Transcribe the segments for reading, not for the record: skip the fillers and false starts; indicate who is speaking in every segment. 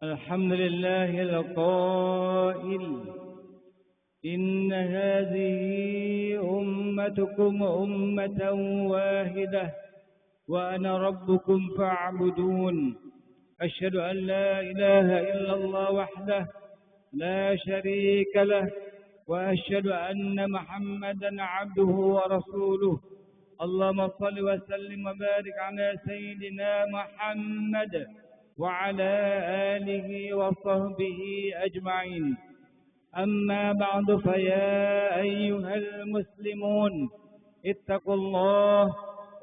Speaker 1: الحمد لله القائل إن هذه أمتكم أمة واحدة وأنا ربكم فاعبدون. أشهد أن لا إله إلا الله وحده لا شريك له وأشهد أن محمدا عبده ورسوله. اللهم صل وسلم وبارك على سيدنا محمد وعلى آله وصحبه أجمعين. أما بعد فيا أيها المسلمون اتقوا الله،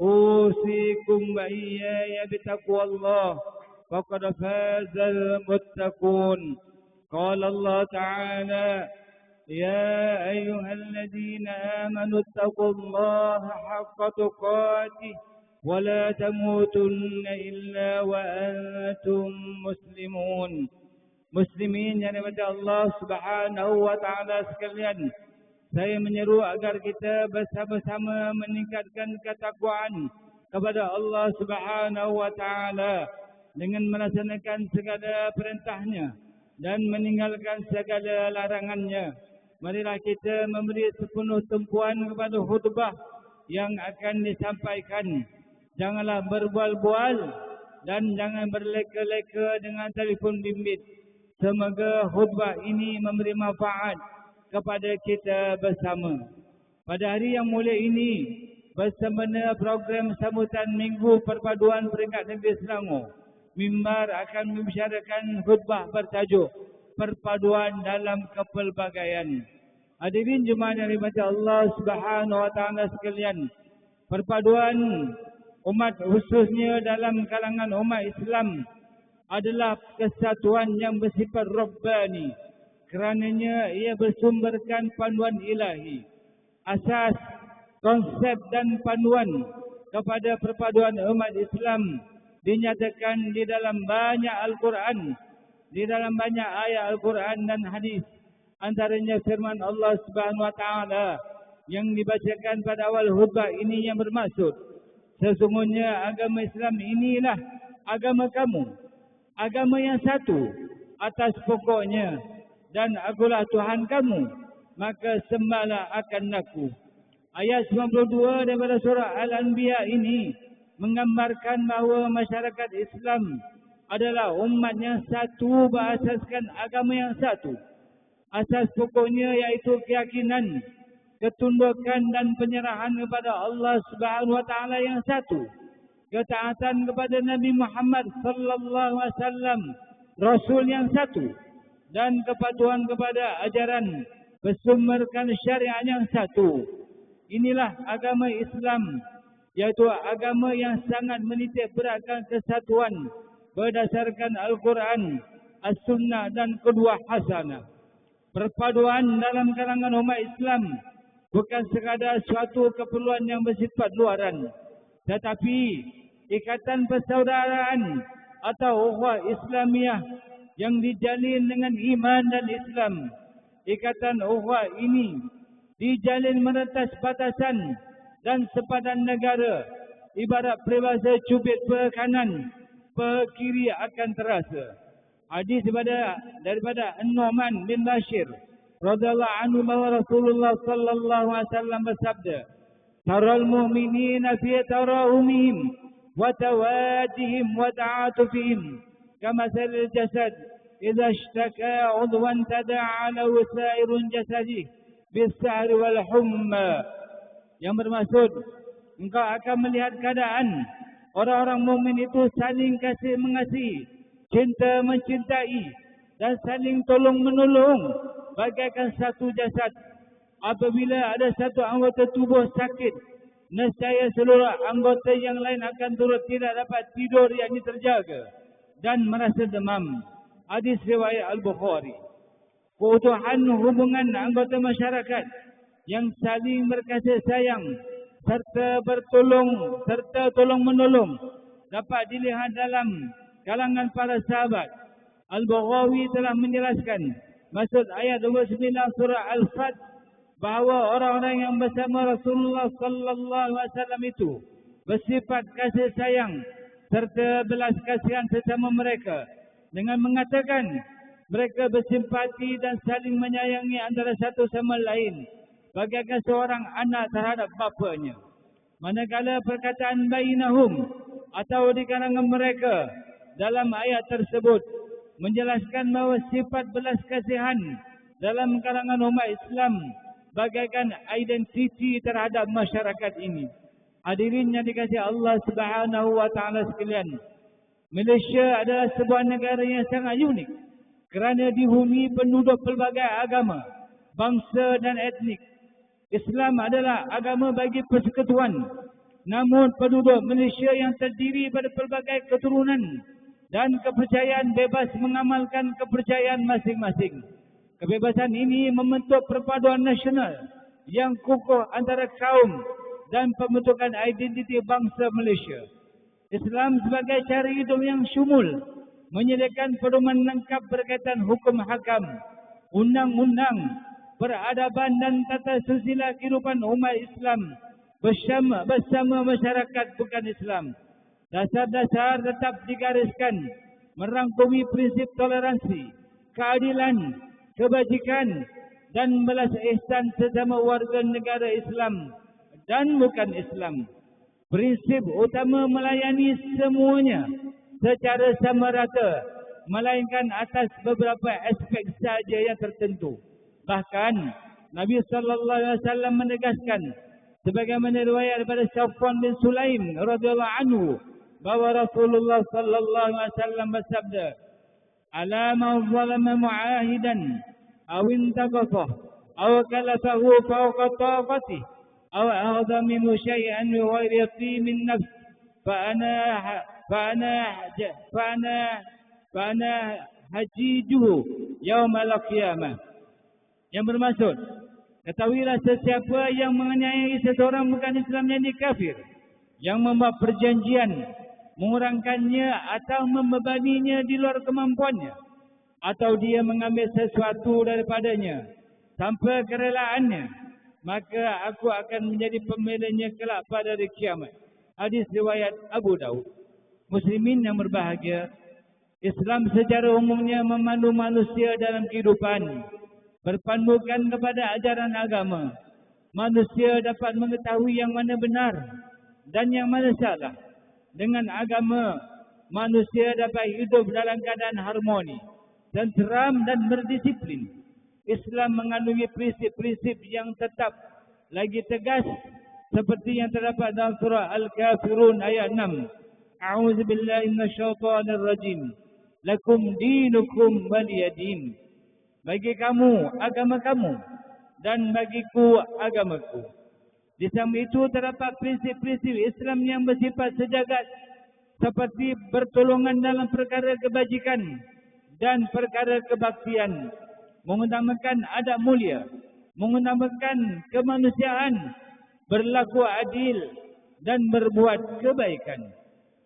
Speaker 1: أوصيكم وإياي بتقوى الله، فقد فاز المتقون. قال الله تعالى: يا أيها الذين آمنوا اتقوا الله حق تقاته ولا تموتن إلا وأنتم مسلمون. Muslimin yang dirahmati Allah Subhanahu wa taala sekalian, saya menyeru agar kita bersama-sama meningkatkan ketakwaan kepada Allah Subhanahu wa taala dengan melaksanakan segala perintahnya dan meninggalkan segala larangannya. Marilah kita memberi sepenuh tumpuan kepada khutbah yang akan disampaikan. Janganlah berbual-bual dan jangan berleka-leka dengan telefon bimbit. Semoga khutbah ini memberi manfaat kepada kita bersama. Pada hari yang mulia ini, bersempena program sambutan Minggu Perpaduan Peringkat Negeri Selangor, Mimbar akan membicarakan khutbah bertajuk Perpaduan dalam Kepelbagaian. Hadirin jemaah yang dirahmati Allah Subhanahu wa taala sekalian, perpaduan umat khususnya dalam kalangan umat Islam adalah kesatuan yang bersifat Rabbani. Kerananya ia bersumberkan panduan ilahi. Asas, konsep dan panduan kepada perpaduan umat Islam dinyatakan di dalam banyak Al-Quran, di dalam banyak ayat Al-Quran dan hadis. Antaranya firman Allah Subhanahu wa taala yang dibacakan pada awal khutbah ini yang bermaksud, sesungguhnya agama Islam inilah agama kamu, agama yang satu atas pokoknya, dan akulah Tuhan kamu, maka sembahlah akan aku. Ayat 92 daripada surah Al-Anbiya ini menggambarkan bahawa masyarakat Islam adalah umat yang satu berasaskan agama yang satu. Asas pokoknya iaitu keyakinan, ketundukan dan penyerahan kepada Allah Subhanahu wa taala yang satu. Ketaatan kepada Nabi Muhammad sallallahu alaihi wasallam, Rasul yang satu, dan kepatuhan kepada ajaran bersumberkan syariat yang satu. Inilah agama Islam, iaitu agama yang sangat menitik beratkan kesatuan berdasarkan Al-Quran, As-Sunnah dan Qudwah Hasanah. Perpaduan dalam kalangan umat Islam bukan sekadar suatu keperluan yang bersifat luaran, tetapi ikatan persaudaraan atau ukhuwah Islamiyah yang dijalin dengan iman dan Islam. Ikatan ukhuwah ini dijalin merentas batasan dan sepadan negara, ibarat peribahasa cubit per kanan, per kiri akan terasa. Hadis daripada An-Nu'man bin Bashir radhiyallahu anhu bahwa Rasulullah sallallahu alaihi wasallam bersabda, "Taral mu'minina fi tarahumihim wa tawadihim wa ta'atufihim kamathalil jasad idza ishtaka 'udwan tada'a lahu sa'irun jasadihi bis-sahri wal humma." Yang bermaksud, engkau akan melihat keadaan orang-orang mukmin itu saling kasih mengasihi, cinta mencintai dan saling tolong menolong bagaikan satu jasad. Apabila ada satu anggota tubuh sakit, nescaya seluruh anggota yang lain akan turut tidak dapat tidur yang terjaga dan merasa demam. Hadis riwayat Al-Bukhari. Keutuhan hubungan anggota masyarakat yang saling berkasih sayang serta tolong menolong dapat dilihat dalam kalangan para sahabat. Al-Baghawi telah menjelaskan maksud ayat 29 surah Al-Fat bahawa orang-orang yang bersama Rasulullah sallallahu alaihi wasallam itu bersifat kasih sayang serta belas kasihan sesama mereka dengan mengatakan mereka bersimpati dan saling menyayangi antara satu sama lain bagaikan seorang anak terhadap bapanya. Manakala perkataan bainahum atau di kalangan mereka dalam ayat tersebut menjelaskan bahawa sifat belas kasihan dalam kalangan umat Islam bagaikan identiti terhadap masyarakat ini. Hadirin yang dikasihi Allah Subhanahu wa taala sekalian, Malaysia adalah sebuah negara yang sangat unik kerana dihuni penduduk pelbagai agama, bangsa dan etnik. Islam adalah agama bagi persekutuan. Namun penduduk Malaysia yang terdiri pada pelbagai keturunan dan kepercayaan bebas mengamalkan kepercayaan masing-masing. Kebebasan ini membentuk perpaduan nasional yang kukuh antara kaum dan pembentukan identiti bangsa Malaysia. Islam sebagai cara hidup yang syumul menyediakan pedoman lengkap berkaitan hukum hakam, undang-undang, peradaban dan tata susila kehidupan umat Islam bersama masyarakat bukan Islam. Dasar-dasar tetap digariskan merangkumi prinsip toleransi, keadilan, kebajikan dan belas ihsan sesama warga negara Islam dan bukan Islam. Prinsip utama melayani semuanya secara sama rata, melainkan atas beberapa aspek sahaja yang tertentu. Bahkan Nabi sallallahu alaihi wasallam menegaskan sebagaimana riwayat daripada Safwan bin Sulaim radhiyallahu anhu bahawa Rasulullah sallallahu alaihi wasallam bersabda, "Ala man zalama mu'ahidan aw intaqafa aw kalafahu fawqa taqatihi aw akhadha minhu shay'an bi ghairi yaqimin nafs fa ana hajijuhu yaumal qiyamah." Yang bermaksud, ketahuilah sesiapa yang menganiayai seseorang bukan Islam yang kafir, yang membuat perjanjian, mengurangkannya atau membebaninya di luar kemampuannya, atau dia mengambil sesuatu daripadanya tanpa kerelaannya, maka aku akan menjadi pembelanya kelak pada hari kiamat. Hadis riwayat Abu Daud. Muslimin yang berbahagia, Islam secara umumnya memandu manusia dalam kehidupan berpandukan kepada ajaran agama. Manusia dapat mengetahui yang mana benar dan yang mana salah. Dengan agama, manusia dapat hidup dalam keadaan harmoni, tenteram dan berdisiplin. Islam mengandungi prinsip-prinsip yang tetap lagi tegas seperti yang terdapat dalam surah Al-Kafirun ayat 6. A'udzubillahi minasyaitonirrajim. Lakum dinukum waliyadin. Bagi kamu agama kamu dan bagiku agamaku. Di samping itu terdapat prinsip-prinsip Islam yang bersifat sejagat seperti pertolongan dalam perkara kebajikan dan perkara kebaktian, mengutamakan adab mulia, mengutamakan kemanusiaan, berlaku adil dan berbuat kebaikan.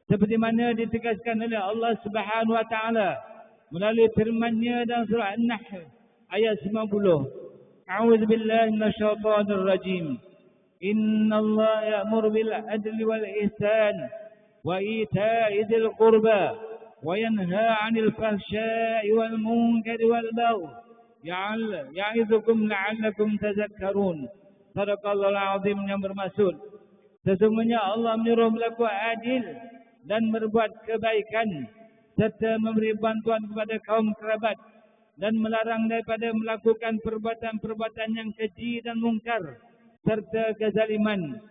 Speaker 1: Seperti mana ditegaskan oleh Allah Subhanahu wa taala melalui firman-Nya dalam surah An-Nahl ayat 90. A'udzu billahi minasyaitonir rajim. Innallaha ya'muru bil adli wal ihsan wa ita'i dzil qurba wa yanha 'anil fahsya'i wal munkari wal baghi ya'idzukum la'allakum tadhakkarun. Sadaqallahul azim. Yang bermaksud, sesungguhnya Allah menyuruh berlaku adil dan berbuat kebaikan serta memberi bantuan kepada kaum kerabat dan melarang daripada melakukan perbuatan-perbuatan yang keji dan mungkar serta kezaliman.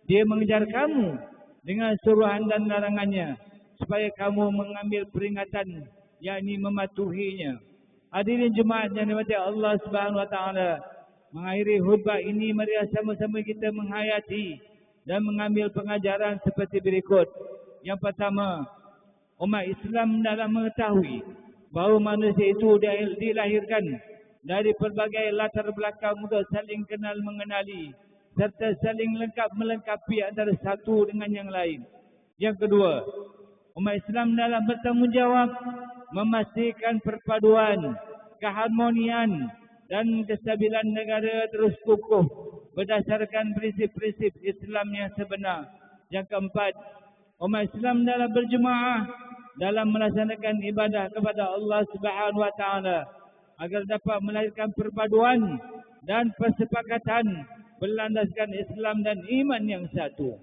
Speaker 1: Dia mengejar kamu dengan suruhan dan larangannya supaya kamu mengambil peringatan, yakni mematuhinya. Hadirin Jumaat yang dirahmati Allah Subhanahu wa taala, mengakhiri khutbah ini mari sama-sama kita menghayati dan mengambil pengajaran seperti berikut. Yang pertama, umat Islam dalam mengetahui bahawa manusia itu dilahirkan dari pelbagai latar belakang untuk saling kenal mengenali serta saling melengkapi antara satu dengan yang lain. Yang kedua, umat Islam dalam bertanggungjawab memastikan perpaduan, keharmonian dan kestabilan negara terus kukuh berdasarkan prinsip-prinsip Islam yang sebenar. Yang keempat, umat Islam dalam berjemaah dalam melaksanakan ibadah kepada Allah Subhanahu wa taala agar dapat melahirkan perpaduan dan persepakatan berlandaskan Islam dan iman yang satu.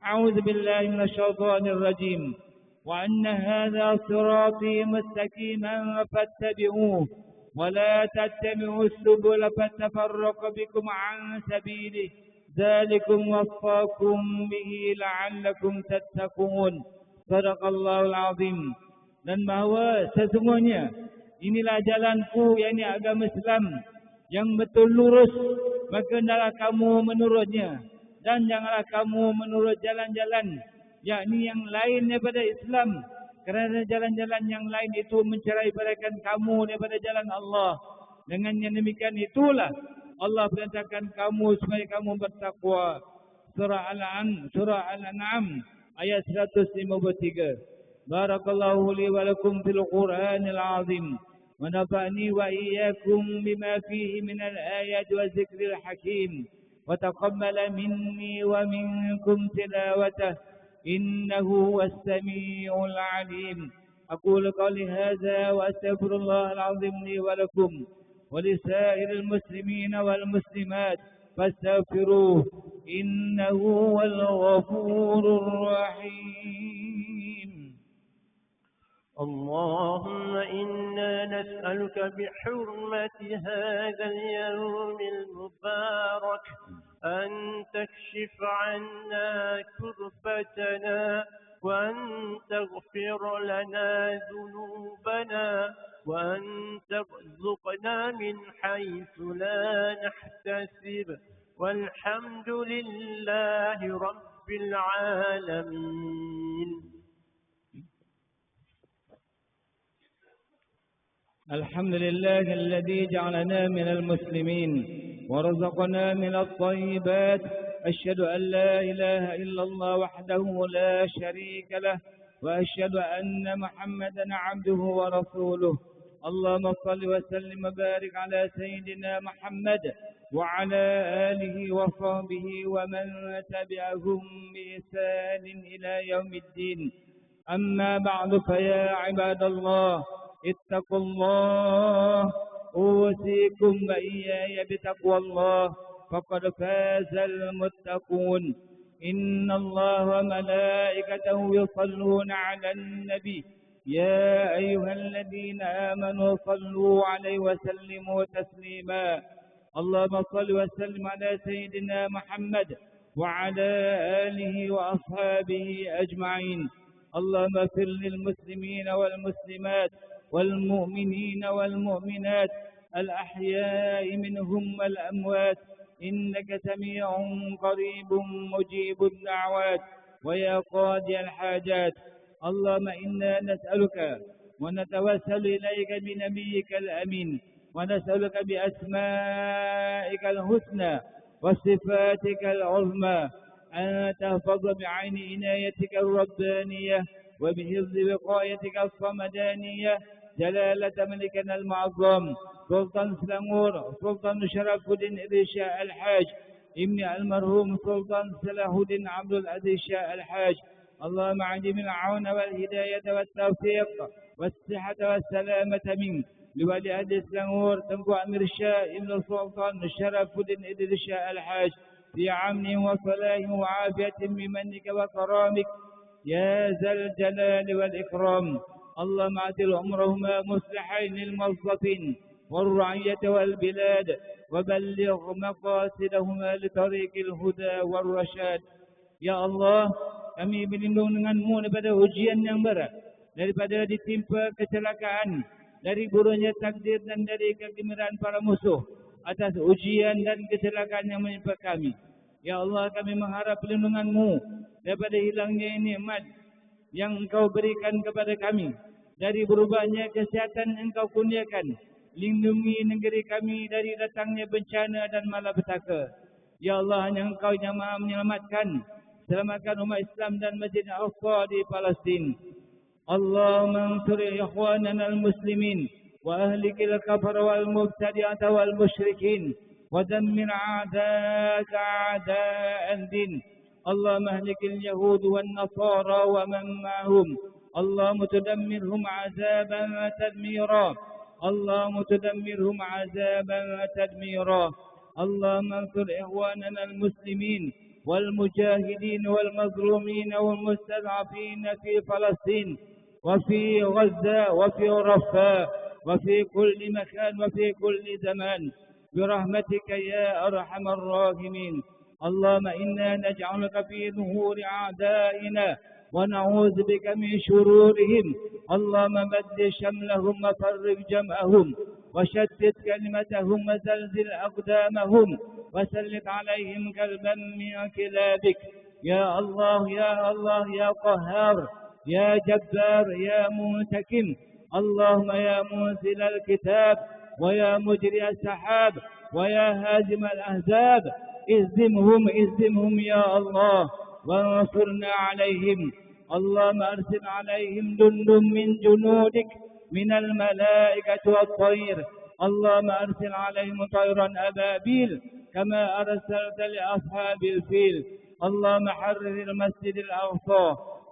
Speaker 1: A'udzubillahi minasyaitonir rajim. Wa anna hadza sirati mustaqiman fattabi'uhu wa la tattabi'us subula fatafarraqa bikum 'an sabilihi. Dzalikum wassaqum bihi la'allakum tattaqun. Sadaqallahul azim. Dan bahawa sesungguhnya inilah jalanku, yakni agama Islam yang betul lurus, maka hendaklah kamu menurutnya, dan janganlah kamu menurut jalan-jalan yakni yang lain daripada Islam, kerana jalan-jalan yang lain itu menceraikan kamu daripada jalan Allah. Dengan yang demikian itulah Allah perintahkan kamu supaya kamu bertakwa. Surah Al-An'am ayat 153. Barakallahu li wa lakum fil Qur'anil azim. ونفعني وإياكم بما فيه من الآيات والذكر الحكيم وتقبل مني ومنكم تلاوته إنه هو السميع العليم. أقول قولي هذا وأستغفر الله العظيم لي ولكم ولسائر المسلمين والمسلمات فاستغفروه إنه هو الغفور الرحيم.
Speaker 2: اللهم إنا نسألك بحرمة هذا اليوم المبارك أن تكشف عنا كربتنا وأن تغفر لنا ذنوبنا وأن ترزقنا من حيث لا نحتسب والحمد لله رب العالمين.
Speaker 1: الحمد لله الذي جعلنا من المسلمين ورزقنا من الطيبات. أشهد أن لا إله إلا الله وحده لا شريك له وأشهد أن محمدا عبده ورسوله. اللهم صل وسلم وبارك على سيدنا محمد وعلى آله وصحبه ومن تبعهم بإحسان إلى يوم الدين. أما بعد فيا عباد الله اتقوا الله، أوصيكم وإياي بتقوى الله فقد فاز المتقون. إن الله وملائكته يصلون على النبي يا أيها الذين آمنوا صلوا عليه وسلموا تسليما. اللهم صل وسلم على سيدنا محمد وعلى آله وأصحابه أجمعين. اللهم اغفر للمسلمين والمسلمات والمؤمنين والمؤمنات الأحياء منهم والأموات إنك سميع قريب مجيب الدعوات ويا قاضي الحاجات. اللهم إنا نسألك ونتوسل إليك بنبيك الأمين ونسألك بأسمائك الحسنى وصفاتك العظمى أن تحفظ بعين عنايتك الربانية وبحفظ وقايتك الصمدانية جلالة ملكنا المعظم سلطان سلامور سلطان شرف الدين إدريس شاه الحاج ابن المرحوم سلطان صلاح الدين عبد العزيز شاه الحاج. اللهم عجب العون والهداية والتوفيق والصحة والسلامة منك لولي أهل سلامور تنكو أمير الشاه ابن السلطان شرف الدين إدريس شاه الحاج في عمن وصلاح وعافية بمنك وكرامك يا ذا الجلال والإكرام. اللهم اعتل عمرهما مصلحين الموظفين والرعية والبلاد وبلغ مقاصدهما لطريق الهدى والرشاد. Ya Allah, kami berlindung dengan-Mu daripada ujian yang berat, daripada ditimpa kecelakaan, dari buruknya takdir dan dari kegembiraan para musuh atas ujian dan kecelakaan yang menimpa kami. Ya Allah, kami mengharap perlindungan-Mu daripada hilangnya nikmat yang Engkau berikan kepada kami, dari berubahnya kesihatan Engkau kurniakan. Lindungi negeri kami dari datangnya bencana dan malapetaka. Ya Allah, hanya Engkau yang Maha menyelamatkan. Selamatkan umat Islam dan Masjid Al-Aqsa di Palestin. Allahumma ansur ikhwanana al-muslimin wa ahlikil kafar wal mubtadi'ata wal musyrikin wa dammir a'da'aka a'da'an din. Allahumma ahlikil yahud wal nasara wa man ma'hum اللهم تدمرهم عذابا وتدميرا اللهم تدمرهم عذابا وتدميرا اللهم انصر إخواننا المسلمين والمجاهدين والمظلومين والمستضعفين في فلسطين وفي غزة وفي رفاه وفي كل مكان وفي كل زمان برحمتك يا أرحم الراحمين. اللهم إنا نجعلك في ظهور أعدائنا ونعوذ بك من شرورهم. اللهم مد شملهم وفرق جمعهم وشتت كلمتهم وزلزل أقدامهم وسلط عليهم كلبا من كلابك. يا الله يا الله يا قهار يا جبار يا منتكم. اللهم يا منزل الكتاب ويا مجري السحاب ويا هازم الأحزاب اهزمهم يا الله وانصرنا عليهم. اللهم أرسل عليهم جند من جنودك من الملائكة والطير. اللهم أرسل عليهم طيرا أبابيل كما أرسلت لأصحاب الفيل. اللهم حرر المسجد الأقصى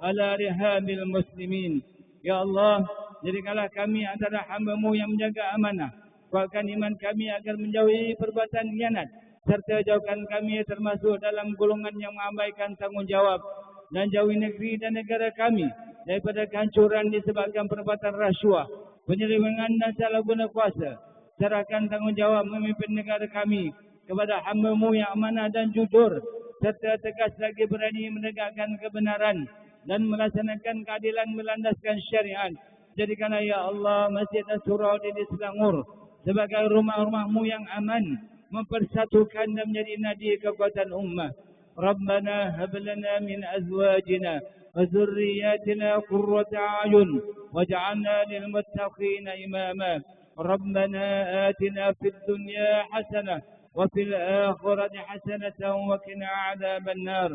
Speaker 1: على رحاب المسلمين. Ya Allah, jadikanlah kami antara hamba-Mu yang menjaga amanah. Kuatkan iman kami agar menjauhi perbuatan khianat. Serta jauhkan kami termasuk dalam golongan yang mengabaikan tanggungjawab. Dan jauhi negeri dan negara kami daripada kehancuran disebabkan perbuatan rasuah, penyelewengan dan salah guna kuasa. Serahkan tanggungjawab memimpin negara kami kepada hamba-Mu yang amanah dan jujur. Serta tegas lagi berani menegakkan kebenaran dan melaksanakan keadilan melandaskan syariat. Jadikanlah ya Allah Masjid As-Suradi di Selangor sebagai rumah-rumah-Mu yang aman, mempersatukan dan menjadi nadi kekuatan ummah. Rabbana hab lana min azwajina wa dhurriyyatina qurrata a'yun waj'alna lil muttaqina imama. Rabbana atina fid dunya hasanah wa fil akhirati hasanatan wa qina 'adzaban nar.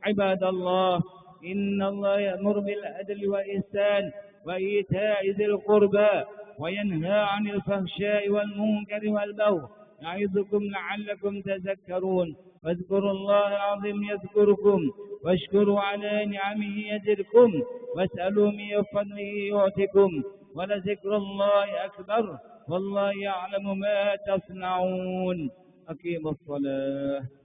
Speaker 1: Ibadallah, إن الله يأمر بالعدل والإحسان وإيتاء ذي القربى وينهى عن الفحشاء والمنكر والبغي يعظكم لعلكم تذكرون. فاذكروا الله العظيم يذكركم واشكروا على نعمه يزدكم واسألوا من فضله يعطكم ولذكر الله أكبر والله يعلم ما تصنعون. أقيموا الصلاة.